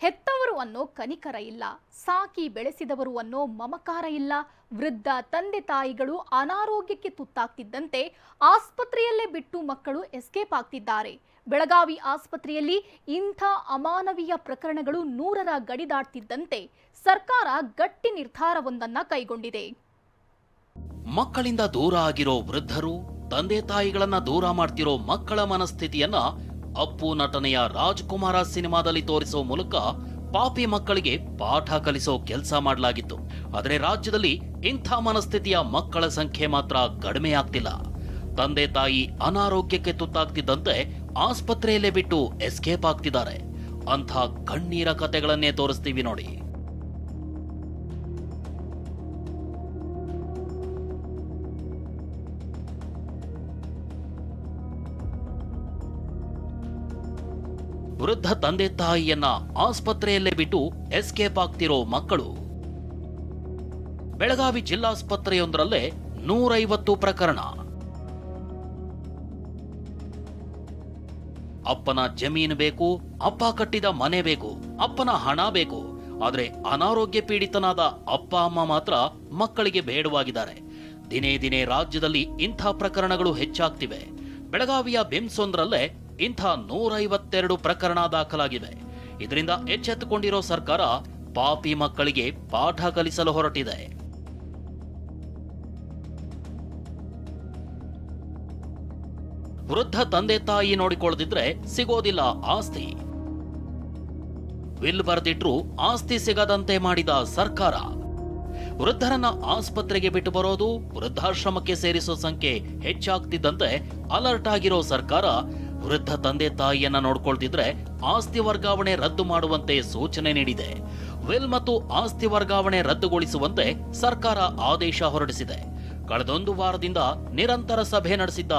ಹೆತ್ತವರು ಅನ್ನೋ ಕನಿಕರ ಇಲ್ಲ, ಸಾಕಿ ಬೆಳೆಸಿದವರು ಅನ್ನೋ ಮಮಕಾರ ಇಲ್ಲ. ವೃದ್ಧ ತಂದೆ ತಾಯಿಗಳು ಅನಾರೋಗ್ಯಕ್ಕೆ ತುತ್ತಾಗ್ತಿದ್ದಂತೆ ಆಸ್ಪತ್ರೆಯಲ್ಲೇ ಬಿಟ್ಟು ಮಕ್ಕಳು ಎಸ್ಕೇಪ್ ಆಗ್ತಿದ್ದಾರೆ. ಬೆಳಗಾವಿ ಆಸ್ಪತ್ರೆಯಲ್ಲಿ ಇಂಥ ಅಮಾನವೀಯ ಪ್ರಕರಣಗಳು 100ರ ಗಡಿ ದಾಟ್ತಿದ್ದಂತೆ ಸರ್ಕಾರ ಗಟ್ಟಿ ನಿರ್ಧಾರವೊಂದನ್ನ ಕೈಗೊಂಡಿದೆ. ಮಕ್ಕಳಿಂದ ದೂರ ಆಗಿರೋ ವೃದ್ಧರು, ತಂದೆ ತಾಯಿಗಳನ್ನ ದೂರ ಮಾಡ್ತಿರೋ ಮಕ್ಕಳ ಮನಸ್ಥಿತಿಯನ್ನ ಅಪ್ಪು ನಟನೆಯ ರಾಜ್ಕುಮಾರ ಸಿನಿಮಾದಲ್ಲಿ ತೋರಿಸೋ ಮೂಲಕ ಪಾಪಿ ಮಕ್ಕಳಿಗೆ ಪಾಠ ಕಲಿಸೋ ಕೆಲಸ ಮಾಡಲಾಗಿತ್ತು. ಆದರೆ ರಾಜ್ಯದಲ್ಲಿ ಇಂಥ ಮನಸ್ಥಿತಿಯ ಮಕ್ಕಳ ಸಂಖ್ಯೆ ಮಾತ್ರ ಕಡಿಮೆಯಾಗ್ತಿಲ್ಲ. ತಂದೆ ತಾಯಿ ಅನಾರೋಗ್ಯಕ್ಕೆ ತುತ್ತಾಗ್ತಿದ್ದಂತೆ ಆಸ್ಪತ್ರೆಯಲ್ಲೇ ಬಿಟ್ಟು ಎಸ್ಕೇಪ್ ಆಗ್ತಿದ್ದಾರೆ. ಅಂಥ ಕಣ್ಣೀರ ಕಥೆಗಳನ್ನೇ ತೋರಿಸ್ತೀವಿ ನೋಡಿ. ವೃದ್ಧ ತಂದೆ ತಾಯಿಯನ್ನ ಆಸ್ಪತ್ರೆಯಲ್ಲೇ ಬಿಟ್ಟು ಎಸ್ಕೇಪ್ ಆಗ್ತಿರೋ ಮಕ್ಕಳು. ಬೆಳಗಾವಿ ಜಿಲ್ಲಾಸ್ಪತ್ರೆಯೊಂದರಲ್ಲೇ 150 ಪ್ರಕರಣ. ಅಪ್ಪನ ಜಮೀನು ಬೇಕು, ಅಪ್ಪ ಕಟ್ಟಿದ ಮನೆ ಬೇಕು, ಅಪ್ಪನ ಹಣ ಬೇಕು. ಆದ್ರೆ ಅನಾರೋಗ್ಯ ಪೀಡಿತನಾದ ಅಪ್ಪ ಅಮ್ಮ ಮಾತ್ರ ಮಕ್ಕಳಿಗೆ ಬೇಡವಾಗಿದ್ದಾರೆ. ದಿನೇ ದಿನೇ ರಾಜ್ಯದಲ್ಲಿ ಇಂಥ ಪ್ರಕರಣಗಳು ಹೆಚ್ಚಾಗ್ತಿವೆ. ಬೆಳಗಾವಿಯ ಬಿಮ್ಸ್ ಒಂದರಲ್ಲೇ ಇಂಥ 152 ಪ್ರಕರಣ ದಾಖಲಾಗಿವೆ. ಇದರಿಂದ ಎಚ್ಚೆತ್ತುಕೊಂಡಿರೋ ಸರ್ಕಾರ ಪಾಪಿ ಮಕ್ಕಳಿಗೆ ಪಾಠ ಕಲಿಸಲು ಹೊರಟಿದೆ. ವೃದ್ಧ ತಂದೆ ತಾಯಿ ನೋಡಿಕೊಳ್ಳದಿದ್ರೆ ಸಿಗೋದಿಲ್ಲ ಆಸ್ತಿ. ವಿಲ್ ಬರೆದಿಟ್ರು ಆಸ್ತಿ ಸಿಗದಂತೆ ಮಾಡಿದ ಸರ್ಕಾರ. ವೃದ್ಧರನ್ನ ಆಸ್ಪತ್ರೆಗೆ ಬಿಟ್ಟು ಬರೋದು, ವೃದ್ಧಾಶ್ರಮಕ್ಕೆ ಸೇರಿಸೋ ಸಂಖ್ಯೆ ಹೆಚ್ಚಾಗ್ತಿದ್ದಂತೆ ಅಲರ್ಟ್ ಆಗಿರೋ ಸರ್ಕಾರ ವೃದ್ಧ ತಂದೆ ತಾಯಿಯನ್ನ ನೋಡ್ಕೊಳ್ತಿದ್ರೆ ಆಸ್ತಿ ವರ್ಗಾವಣೆ ರದ್ದು ಮಾಡುವಂತೆ ಸೂಚನೆ ನೀಡಿದೆ. ವಿಲ್ ಮತ್ತು ಆಸ್ತಿ ವರ್ಗಾವಣೆ ರದ್ದುಗೊಳಿಸುವಂತೆ ಸರ್ಕಾರ ಆದೇಶ ಹೊರಡಿಸಿದೆ. ಕಳೆದೊಂದು ವಾರದಿಂದ ನಿರಂತರ ಸಭೆ ನಡೆಸಿದ್ದ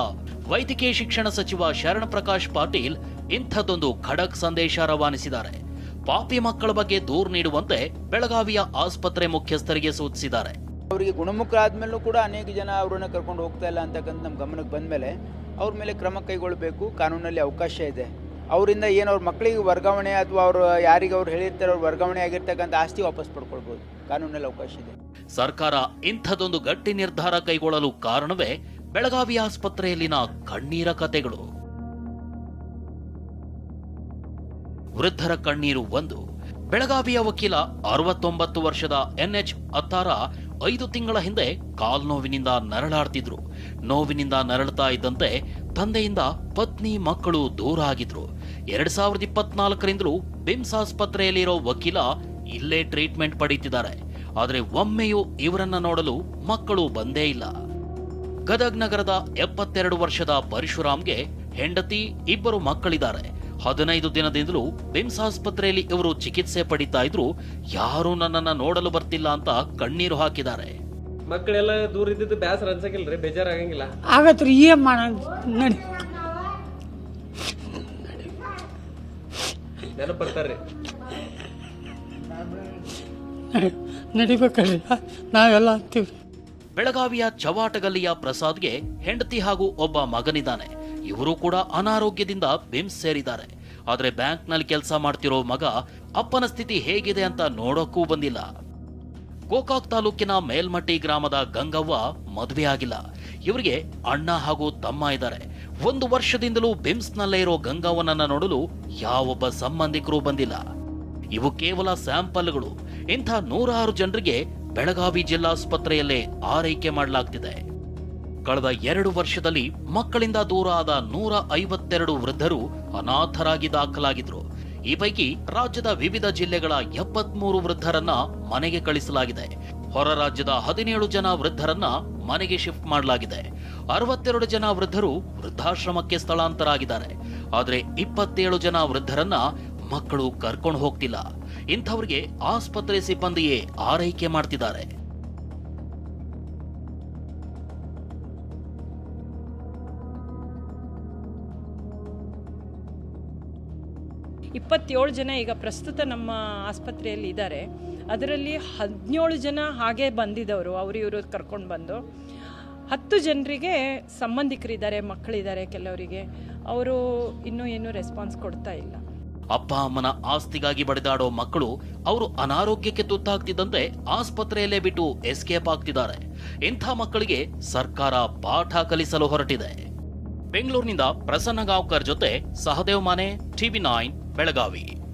ವೈದ್ಯಕೀಯ ಶಿಕ್ಷಣ ಸಚಿವ ಶರಣ್ ಪ್ರಕಾಶ್ ಪಾಟೀಲ್ ಇಂಥದ್ದೊಂದು ಖಡಕ್ ಸಂದೇಶ ರವಾನಿಸಿದ್ದಾರೆ. ಪಾಪಿ ಮಕ್ಕಳ ಬಗ್ಗೆ ದೂರು ನೀಡುವಂತೆ ಬೆಳಗಾವಿಯ ಆಸ್ಪತ್ರೆ ಮುಖ್ಯಸ್ಥರಿಗೆ ಸೂಚಿಸಿದ್ದಾರೆ. ಅವರಿಗೆ ಗುಣಮುಖರಾದ್ಮೇಲೂ ಕೂಡ ಅನೇಕ ಜನ ಅವರನ್ನ ಕರ್ಕೊಂಡು ಹೋಗ್ತಾ ಇಲ್ಲ ಅಂತಕ್ಕಂಥ ನಮ್ಮ ಗಮನಕ್ಕೆ ಬಂದ ಮೇಲೆ ಅವ್ರ ಮೇಲೆ ಕ್ರಮ ಕೈಗೊಳ್ಳಬೇಕು. ಕಾನೂನಲ್ಲಿ ಅವಕಾಶ ಇದೆ. ಅವರಿಂದ ಏನು ಅವ್ರ ಮಕ್ಕಳಿಗೆ ವರ್ಗಾವಣೆ ಅಥವಾ ಅವರು ಯಾರಿಗೆ ಅವ್ರು ಹೇಳಿರ್ತಾರೆ ಅವ್ರು ವರ್ಗಾವಣೆ ಆಗಿರ್ತಕ್ಕಂಥ ಆಸ್ತಿ ವಾಪಸ್ ಪಡ್ಕೊಳ್ಬೋದು. ಕಾನೂನಲ್ಲಿ ಅವಕಾಶ ಇದೆ. ಸರ್ಕಾರ ಇಂಥದೊಂದು ಗಟ್ಟಿ ನಿರ್ಧಾರ ಕೈಗೊಳ್ಳಲು ಕಾರಣವೇ ಬೆಳಗಾವಿ ಆಸ್ಪತ್ರೆಯಲ್ಲಿನ ಕಣ್ಣೀರ ಕಥೆಗಳು. ವೃದ್ಧರ ಕಣ್ಣೀರು ಒಂದು. ಬೆಳಗಾವಿಯ ವಕೀಲ 69 ವರ್ಷದ NH ಅತ್ತಾರ 5 ತಿಂಗಳ ಹಿಂದೆ ಕಾಲ್ನೋವಿನಿಂದ ನರಳಾಡ್ತಿದ್ರು. ನೋವಿನಿಂದ ನರಳುತ್ತಾ ಇದ್ದಂತೆ ತಂದೆಯಿಂದ ಪತ್ನಿ ಮಕ್ಕಳು ದೂರ ಆಗಿದ್ರು. 2024ರಿಂದಲೂ ಬಿಮ್ಸ್ ಆಸ್ಪತ್ರೆಯಲ್ಲಿರೋ ವಕೀಲ ಇಲ್ಲೇ ಟ್ರೀಟ್ಮೆಂಟ್ ಪಡೀತಿದ್ದಾರೆ. ಆದರೆ ಒಮ್ಮೆಯೂ ಇವರನ್ನ ನೋಡಲು ಮಕ್ಕಳು ಬಂದೇ ಇಲ್ಲ. ಗದಗ್ ನಗರದ 72 ವರ್ಷದ ಪರಶುರಾಮ್ಗೆ ಹೆಂಡತಿ, 2 ಮಕ್ಕಳಿದ್ದಾರೆ. 15 ದಿನದಿಂದಲೂ ಬಿಮ್ಸ್ ಆಸ್ಪತ್ರೆಯಲ್ಲಿ ಇವರು ಚಿಕಿತ್ಸೆ ಪಡಿತಾ ಇದ್ರು. ಯಾರೂ ನನ್ನನ್ನ ನೋಡಲು ಬರ್ತಿಲ್ಲ ಅಂತ ಕಣ್ಣೀರು ಹಾಕಿದ್ದಾರೆ. ಮಕ್ಕಳೆಲ್ಲ ದೂರ ಇದ್ದಿದ್ದು ಬೇಸರ ಅನ್ಸಂಗಿಲ್ರಿ? ಬೇಜಾರಾಗಂಗಿಲ್ಲ? ಆಗತ್ರಿ. ಏನ್ ಮಾಡ ನಡಿ ನೆನಪು ಬರ್ತಾರ್ರಿ? ನಡಿಬೇಕಲ್ರಿ, ನಾವೆಲ್ಲ ಅಂತೀವಿ. ಬೆಳಗಾವಿಯ ಚವಾಟಗಲ್ಲಿಯ ಪ್ರಸಾದ್ಗೆ ಹೆಂಡತಿ ಹಾಗೂ ಒಬ್ಬ ಮಗನಿದ್ದಾನೆ. ಇವರು ಕೂಡ ಅನಾರೋಗ್ಯದಿಂದ ಬಿಮ್ಸ್ ಸೇರಿದ್ದಾರೆ. ಆದ್ರೆ ಬ್ಯಾಂಕ್ನಲ್ಲಿ ಕೆಲಸ ಮಾಡ್ತಿರೋ ಮಗ ಅಪ್ಪನ ಸ್ಥಿತಿ ಹೇಗಿದೆ ಅಂತ ನೋಡೋಕ್ಕೂ ಬಂದಿಲ್ಲ. ಗೋಕಾಕ್ ತಾಲೂಕಿನ ಮೇಲ್ಮಟ್ಟಿ ಗ್ರಾಮದ ಗಂಗವ್ವ ಮದುವೆ ಆಗಿಲ್ಲ. ಇವರಿಗೆ ಅಣ್ಣ ಹಾಗೂ ತಮ್ಮ ಇದ್ದಾರೆ. 1 ವರ್ಷದಿಂದಲೂ ಬಿಮ್ಸ್ನಲ್ಲೇ ಇರೋ ಗಂಗವ್ವನನ್ನ ನೋಡಲು ಯಾವೊಬ್ಬ ಸಂಬಂಧಿಕರು ಬಂದಿಲ್ಲ. ಇವು ಕೇವಲ ಸ್ಯಾಂಪಲ್ಗಳು. ಇಂಥ 106 ಜನರಿಗೆ ಬೆಳಗಾವಿ ಜಿಲ್ಲಾಸ್ಪತ್ರೆಯಲ್ಲೇ ಆರೈಕೆ ಮಾಡಲಾಗ್ತಿದೆ. ಕಳೆದ 2 ವರ್ಷದಲ್ಲಿ ಮಕ್ಕಳಿಂದ ದೂರ ಆದ 152 ವೃದ್ಧರು ಅನಾಥರಾಗಿ ದಾಖಲಾಗಿದ್ರು. ಈ ಪೈಕಿ ರಾಜ್ಯದ ವಿವಿಧ ಜಿಲ್ಲೆಗಳ 73 ವೃದ್ಧರನ್ನ ಮನೆಗೆ ಕಳಿಸಲಾಗಿದೆ. ಹೊರ ರಾಜ್ಯದ 17 ಜನ ವೃದ್ಧರನ್ನ ಮನೆಗೆ ಶಿಫ್ಟ್ ಮಾಡಲಾಗಿದೆ. 62 ಜನ ವೃದ್ಧರು ವೃದ್ಧಾಶ್ರಮಕ್ಕೆ ಸ್ಥಳಾಂತರ ಆಗಿದ್ದಾರೆ. ಆದ್ರೆ 27 ಜನ ವೃದ್ಧರನ್ನ ಮಕ್ಕಳು ಕರ್ಕೊಂಡು ಹೋಗ್ತಿಲ್ಲ. ಇಂಥವರಿಗೆ ಆಸ್ಪತ್ರೆ ಸಿಬ್ಬಂದಿಯೇ ಆರೈಕೆ ಮಾಡ್ತಿದ್ದಾರೆ. ಇಪ್ಪತ್ತೇಳು ಜನ ಈಗ ಪ್ರಸ್ತುತ ನಮ್ಮ ಆಸ್ಪತ್ರೆಯಲ್ಲಿ ಇದ್ದಾರೆ. ಅದರಲ್ಲಿ 17 ಜನ ಹಾಗೆ ಬಂದಿದ್ದವರು, ಅವರು ಇವರು ಕರ್ಕೊಂಡು ಬಂದು 10 ಜನರಿಗೆ ಸಂಬಂಧಿಕರಿದ್ದಾರೆ, ಮಕ್ಕಳಿದ್ದಾರೆ ಕೆಲವರಿಗೆ. ಅವರು ಇನ್ನೂ ಏನು ರೆಸ್ಪಾನ್ಸ್ ಕೊಡ್ತಾ ಇಲ್ಲ. ಅಪ್ಪ ಅಮ್ಮನ ಆಸ್ತಿಗಾಗಿ ಬಡಿದಾಡೋ ಮಕ್ಕಳು ಅವರು ಅನಾರೋಗ್ಯಕ್ಕೆ ತುತ್ತಾಗ್ತಿದ್ದಂತೆ ಆಸ್ಪತ್ರೆಯಲ್ಲೇ ಬಿಟ್ಟು ಎಸ್ಕೇಪ್ ಆಗ್ತಿದ್ದಾರೆ. ಇಂಥ ಮಕ್ಕಳಿಗೆ ಸರ್ಕಾರ ಪಾಠ ಕಲಿಸಲು ಹೊರಟಿದೆ. ಬೆಂಗಳೂರಿನಿಂದ ಪ್ರಸನ್ನ ಗಾಂವ್ಕರ್ ಜೊತೆ ಸಹದೇವ್ ಮಾನೆ, TV9 ಬೆಳಗಾವಿ.